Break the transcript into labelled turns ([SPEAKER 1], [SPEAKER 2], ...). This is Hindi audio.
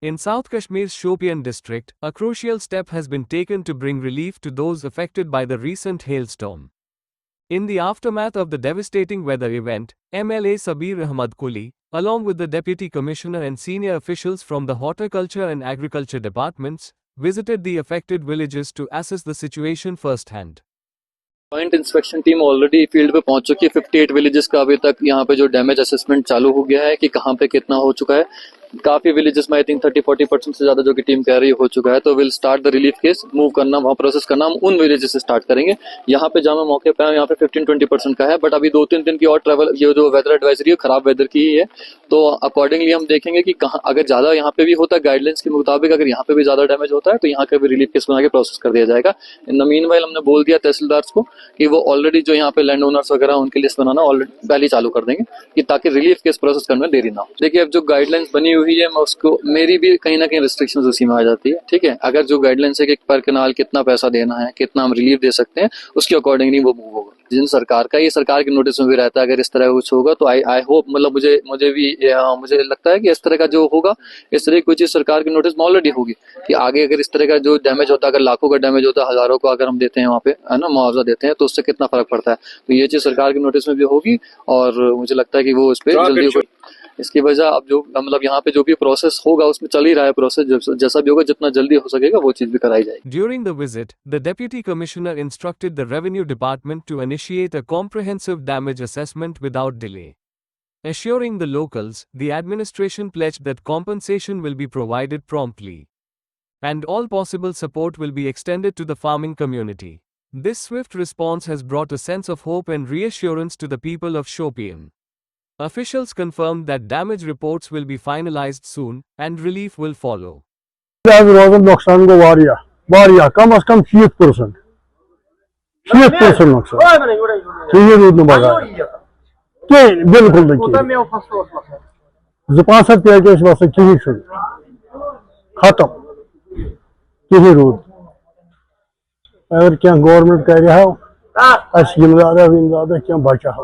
[SPEAKER 1] In South Kashmir's Shopian district, a crucial step has been taken to bring relief to those affected by the recent hailstorm. In the aftermath of the devastating weather event, MLA Sabir Ahmad Kuli, along with the Deputy Commissioner and senior officials from the Horticulture and Agriculture departments, visited the affected villages to assess the situation firsthand.
[SPEAKER 2] Joint inspection team already field पे पहुंच चुकी है। 58 विलेजेस का अभी तक यहाँ पे जो डैमेज असेसमेंट चालू हो गया है कि कहाँ पे कितना हो चुका है। काफी विलेजेस में आई थिंक 30-40% से ज्यादा जो कि टीम कह रही हो चुका है। तो will start the relief case, move करना, वहाँ प्रोसेस करना हम उन विलेजेस से स्टार्ट करेंगे। यहाँ पे जहाँ मैं मौके पे यहाँ पे 15-20% का है, बट अभी 2-3 दिन की और ट्रैवल, ये जो वेदर एडवाइजरी है खराब वेदर की ही है, तो अकॉर्डिंगली हम देखेंगे कि कहाँ अगर ज्यादा यहाँ पे भी होता है गाइडलाइंस के मुताबिक, अगर यहाँ पे भी ज्यादा डैमेज होता है तो यहाँ का भी रिलीफ केस बना के प्रोसेस कर दिया जाएगा। इन द मीनवाइल हमने बोल दिया तहसीलदार को कि वो ऑलरेडी जो यहाँ पे लैंड ओनर्स वगैरह उनकी लिस्ट बनाना ऑलरेडी पहले चालू कर देंगे कि ताकि रिलीफ केस प्रोसेस करने में देरी ना हो। देखिए अब जो गाइडलाइंस बनी हुई है मैं उसको, मेरी भी कहीं ना कहीं रिस्ट्रिक्शंस उसी में आ जाती है। ठीक है, अगर जो गाइडलाइंस है कि पर कैनाल कितना पैसा देना है, कितना हम रिलीफ दे सकते हैं, उसके अकॉर्डिंगली वो मूव होगा। जिन सरकार का, ये सरकार के नोटिस में भी रहता है अगर इस तरह कुछ होगा तो आई होप, मतलब मुझे लगता है कि इस तरह का जो होगा, इस तरह की कोई चीज सरकार के नोटिस में ऑलरेडी होगी कि आगे अगर इस तरह का जो डैमेज होता है, अगर लाखों का डैमेज होता है, हजारों का अगर हम देते हैं वहाँ पे, है ना, मुआवजा देते हैं, तो उससे कितना फर्क पड़ता है। तो ये चीज सरकार के नोटिस में भी होगी और मुझे लगता है कि वो उस पर जल्दी होगी। इसकी वजह अब जो मतलब यहाँ पे जो भी प्रोसेस होगा उसमें चल ही रहा है प्रोसेस, जैसा भी होगा जितना जल्दी हो सकेगा वो चीज भी कराई जाएगी।
[SPEAKER 1] During the visit, the Deputy Commissioner instructed the Revenue Department to initiate a comprehensive damage assessment without delay. Assuring the locals, the administration pledged that compensation will be provided promptly, and all possible support will be extended to the farming community. This swift response has brought a sense of hope and reassurance to the people of Shopian. Officials confirmed that damage reports will be finalized soon and relief will follow.
[SPEAKER 3] रोजन नुकसान गो वारिया कम अज कम 60% नुकसान ये रूद बगा बिल्कुल जुपान बस कहीं खत्म कहीं रूद। अगर क्या गवर्नमेंट कर क्या बचा।